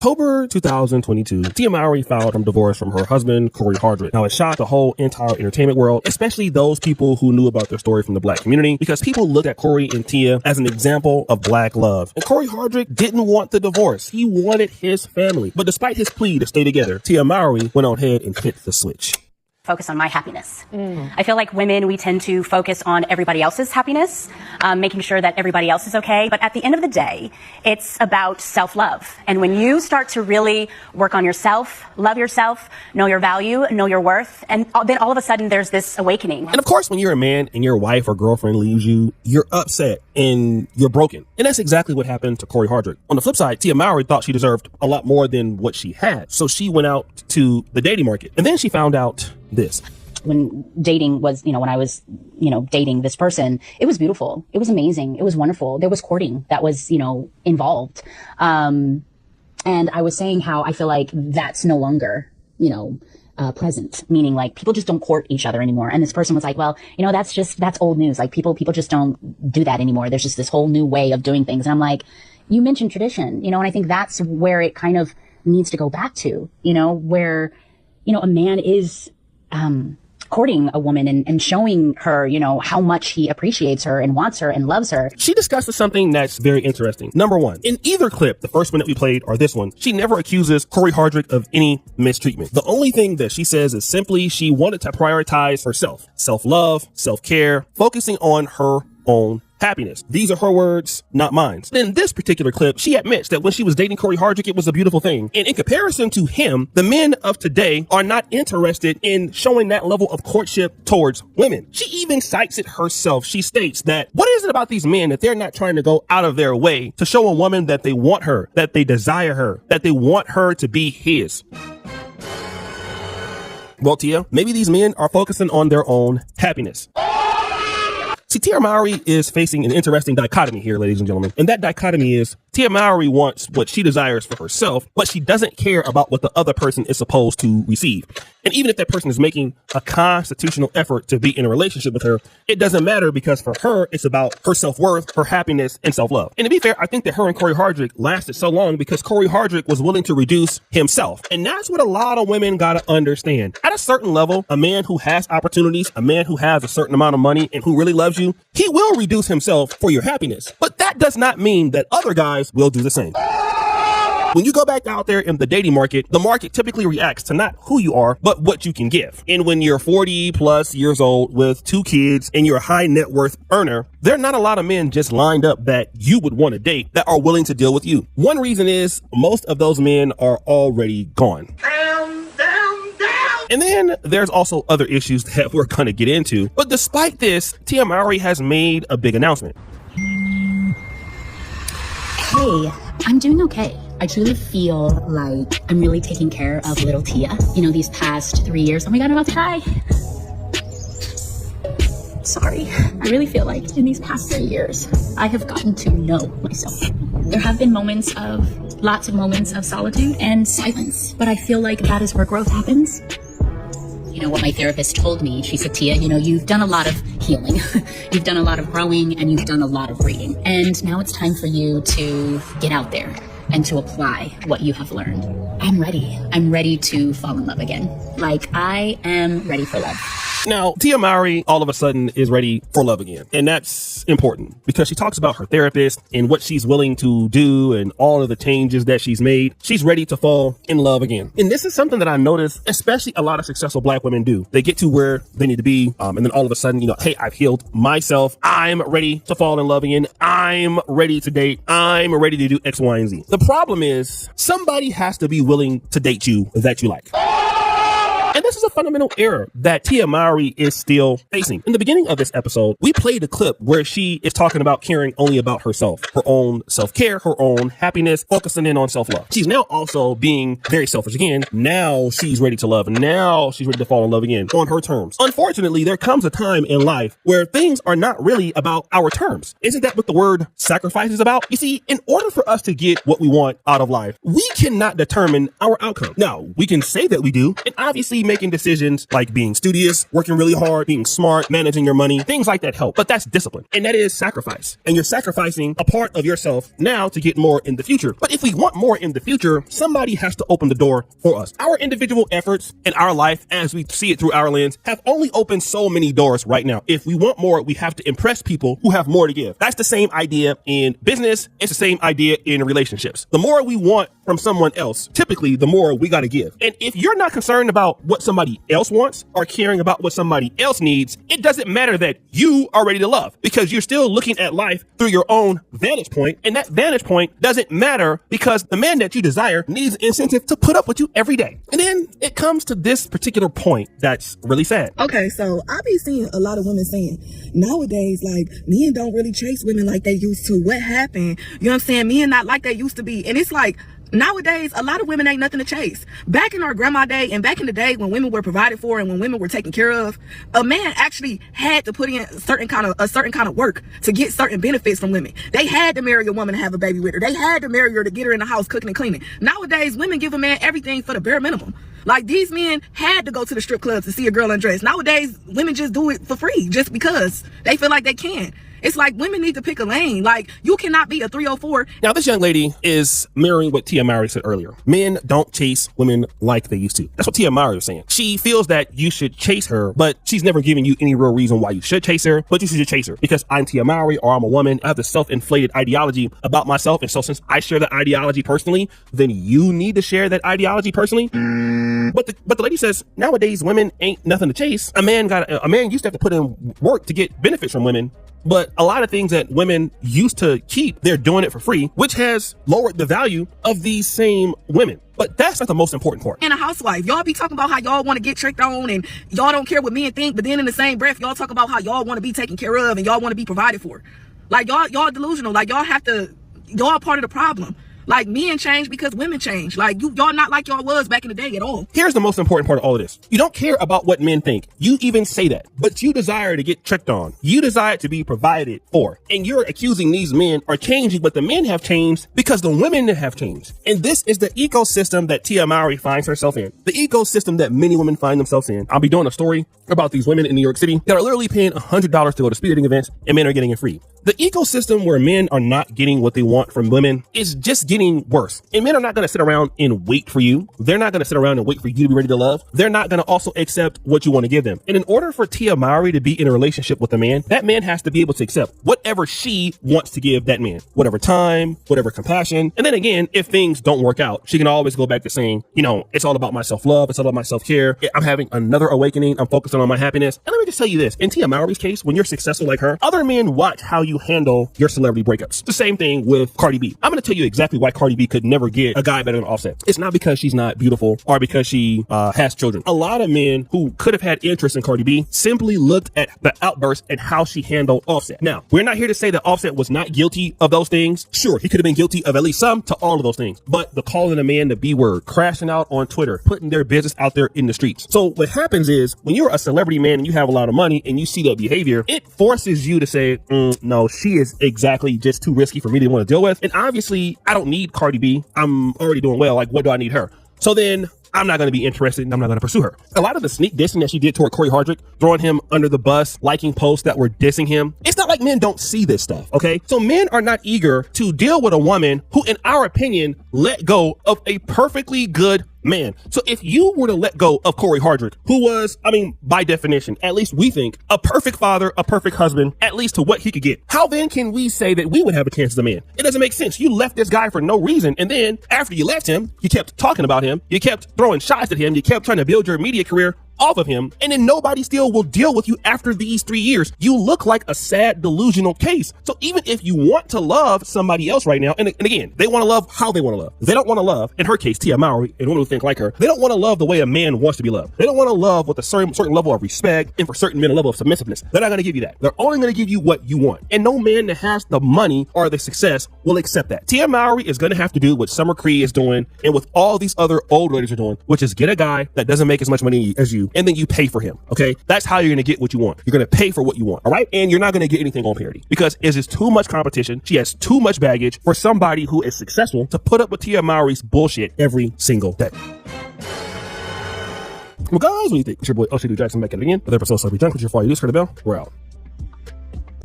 October 2022, Tia Mowry filed for divorce from her husband, Corey Hardrick. Now, it shocked the whole entire entertainment world, especially those people who knew about their story from the black community, because people looked at Corey and Tia as an example of black love. And Corey Hardrick didn't want the divorce. He wanted his family. But despite his plea to stay together, Tia Mowry went on ahead and hit the switch. Focus on my happiness. I feel like women, we tend to focus on everybody else's happiness, making sure that everybody else is okay. But at the end of the day, it's about self-love. And when you start to really work on yourself, love yourself, know your value, know your worth, and then all of a sudden there's this awakening. And of course, when you're a man and your wife or girlfriend leaves you, you're upset and you're broken. And that's exactly what happened to Corey Hardrick. On the flip side, Tia Mowry thought she deserved a lot more than what she had. So she went out to the dating market. And then she found out this. When dating was, when I was, dating this person, it was beautiful. It was amazing. It was wonderful. There was courting that was, involved. And I was saying how I feel like that's no longer, present, meaning like people just don't court each other anymore. And this person was like, well, that's old news. Like people just don't do that anymore. There's just this whole new way of doing things. And I'm like, you mentioned tradition, and I think that's where it kind of needs to go back to, where, a man is, courting a woman and showing her, how much he appreciates her and wants her and loves her. She discusses something that's very interesting. Number one, in either clip, the first one that we played or this one, she never accuses Corey Hardrick of any mistreatment. The only thing that she says is simply she wanted to prioritize herself, self-love, self-care, focusing on her own happiness. These are her words, not mine. In this particular clip, she admits that when she was dating Corey Hardrick, it was a beautiful thing. And in comparison to him, the men of today are not interested in showing that level of courtship towards women. She even cites it herself. She states that, what is it about these men that they're not trying to go out of their way to show a woman that they want her, that they desire her, that they want her to be his? Well, Tia, maybe these men are focusing on their own happiness. See, Tia Mowry is facing an interesting dichotomy here, ladies and gentlemen. And that dichotomy is Tia Mowry wants what she desires for herself, but she doesn't care about what the other person is supposed to receive. And even if that person is making a constitutional effort to be in a relationship with her, it doesn't matter, because for her, it's about her self-worth, her happiness, and self-love. And to be fair, I think that her and Corey Hardrick lasted so long because Corey Hardrick was willing to reduce himself. And that's what a lot of women gotta understand. At a certain level, a man who has opportunities, a man who has a certain amount of money and who really loves you, he will reduce himself for your happiness. But that does not mean that other guys will do the same. When you go back out there in the dating market, the market typically reacts to not who you are, but what you can give. And when you're 40 plus years old with 2 kids and you're a high net worth earner, there are not a lot of men just lined up that you would want to date that are willing to deal with you. One reason is most of those men are already gone. And then there's also other issues that we're going to get into. But despite this, Tia Mowry has made a big announcement. Hey, I'm doing okay. I truly feel like I'm really taking care of little Tia. These past 3 years. Oh my God, I'm about to cry. Sorry. I really feel like in these past 3 years, I have gotten to know myself. There have been lots of moments of solitude and silence, but I feel like that is where growth happens. What my therapist told me, she said, Tia, you've done a lot of healing. You've done a lot of growing and you've done a lot of reading. And now it's time for you to get out there and to apply what you have learned. I'm ready. I'm ready to fall in love again. Like, I am ready for love. Now, Tia Mowry all of a sudden is ready for love again. And that's important because she talks about her therapist and what she's willing to do and all of the changes that she's made. She's ready to fall in love again. And this is something that I noticed, especially a lot of successful black women do. They get to where they need to be. And then all of a sudden, hey, I've healed myself. I'm ready to fall in love again. I'm ready to date. I'm ready to do X, Y, and Z. The problem is somebody has to be willing to date you that you like. And this is a fundamental error that Tia Mowry is still facing. In the beginning of this episode, we played a clip where she is talking about caring only about herself, her own self-care, her own happiness, focusing in on self-love. She's now also being very selfish again. Now she's ready to love, and now she's ready to fall in love again on her terms. Unfortunately, there comes a time in life where things are not really about our terms. Isn't that what the word sacrifice is about? You see, in order for us to get what we want out of life, we cannot determine our outcome. Now, we can say that we do, and obviously making decisions decisions like being studious, working really hard, being smart, managing your money, things like that help. But that's discipline. And that is sacrifice. And you're sacrificing a part of yourself now to get more in the future. But if we want more in the future, somebody has to open the door for us. Our individual efforts in our life, as we see it through our lens, have only opened so many doors right now. If we want more, we have to impress people who have more to give. That's the same idea in business. It's the same idea in relationships. The more we want from someone else, typically the more we got to give. And if you're not concerned about what somebody else wants or caring about what somebody else needs, it doesn't matter that you are ready to love, because you're still looking at life through your own vantage point. And that vantage point doesn't matter because the man that you desire needs an incentive to put up with you every day. And then it comes to this particular point that's really sad. Okay, so I be seeing a lot of women saying nowadays, like, men don't really chase women like they used to. What happened? You know what I'm saying? Men not like they used to be. And it's like, nowadays, a lot of women ain't nothing to chase. Back in our grandma day and back in the day when women were provided for and when women were taken care of, a man actually had to put in a certain kind of work to get certain benefits from women. They had to marry a woman to have a baby with her. They had to marry her to get her in the house cooking and cleaning. Nowadays, women give a man everything for the bare minimum. Like, these men had to go to the strip clubs to see a girl undressed. Nowadays, women just do it for free just because they feel like they can. It's like women need to pick a lane. Like, you cannot be a 304. Now, this young lady is mirroring what Tia Mowry said earlier. Men don't chase women like they used to. That's what Tia Mowry was saying. She feels that you should chase her, but she's never giving you any real reason why you should chase her, but you should just chase her because I'm Tia Mowry or I'm a woman. I have this self-inflated ideology about myself. And so since I share that ideology personally, then you need to share that ideology personally. But the lady says nowadays women ain't nothing to chase. A man used to have to put in work to get benefits from women. But a lot of things that women used to keep, they're doing it for free, which has lowered the value of these same women. But that's not the most important part. And a housewife, y'all be talking about how y'all want to get tricked on and y'all don't care what men think, but then in the same breath, y'all talk about how y'all want to be taken care of and y'all want to be provided for. Like, y'all delusional. Like, y'all part of the problem. Like, men change because women change. Like, y'all not like y'all was back in the day at all. Here's the most important part of all of this. You don't care about what men think. You even say that, but you desire to get tricked on. You desire to be provided for. And you're accusing these men are changing, but the men have changed because the women have changed. And this is the ecosystem that Tia Mowry finds herself in. The ecosystem that many women find themselves in. I'll be doing a story about these women in New York City that are literally paying $100 to go to speed dating events and men are getting it free. The ecosystem where men are not getting what they want from women is just getting worse. And men are not going to sit around and wait for you. They're not going to sit around and wait for you to be ready to love. They're not going to also accept what you want to give them. And in order for Tia Mowry to be in a relationship with a man, that man has to be able to accept whatever she wants to give that man, whatever time, whatever compassion. And then again, if things don't work out, she can always go back to saying, you know, it's all about my self-love. It's all about my self-care. I'm having another awakening. I'm focusing on my happiness. And let me just tell you this. In Tia Mowry's case, when you're successful like her, other men watch how you handle your celebrity breakups. The same thing with Cardi B. I'm going to tell you exactly why Cardi B could never get a guy better than Offset. It's not because she's not beautiful or because she has children. A lot of men who could have had interest in Cardi B simply looked at the outburst and how she handled Offset. Now, we're not here to say that Offset was not guilty of those things. Sure, he could have been guilty of at least some to all of those things. But the calling a man the B word, crashing out on Twitter, putting their business out there in the streets. So what happens is when you're a celebrity man and you have a lot of money and you see that behavior, it forces you to say, no, she is exactly just too risky for me to want to deal with. And obviously, I don't need Cardi B. I'm already doing well. Like, what do I need her? So then I'm not going to be interested and I'm not going to pursue her. A lot of the sneak dissing that she did toward Corey Hardrick, throwing him under the bus, liking posts that were dissing him. It's not like men don't see this stuff, okay? So men are not eager to deal with a woman who, in our opinion, let go of a perfectly good man. So if you were to let go of Corey Hardrick, who was, I mean, by definition, at least we think, a perfect father, a perfect husband, at least to what he could get, how then can we say that we would have a chance as a man? It doesn't make sense. You left this guy for no reason. And then after you left him, you kept talking about him. You kept throwing shots at him. You kept trying to build your media career off of him, and then nobody still will deal with you after these 3 years. You look like a sad, delusional case. So even if you want to love somebody else right now, and again, they want to love how they want to love. They don't want to love, in her case, Tia Mowry, and women who think like her, they don't want to love the way a man wants to be loved. They don't want to love with a certain level of respect, and for certain men, a level of submissiveness. They're not going to give you that. They're only going to give you what you want. And no man that has the money or the success will accept that. Tia Mowry is going to have to do what Summer Cree is doing, and what all these other old ladies are doing, which is get a guy that doesn't make as much money as you, and then you pay for him. Okay, that's how you're gonna get what you want. You're gonna pay for what you want. All right, and you're not gonna get anything on parity because it's just too much competition. She has too much baggage for somebody who is successful to put up with Tia Mowry's bullshit every single day. Well, guys, what do you think? It's your boy, Jackson, back at it again. With episode Celebrity Junk. With your follow, you just heard the bell. We're out.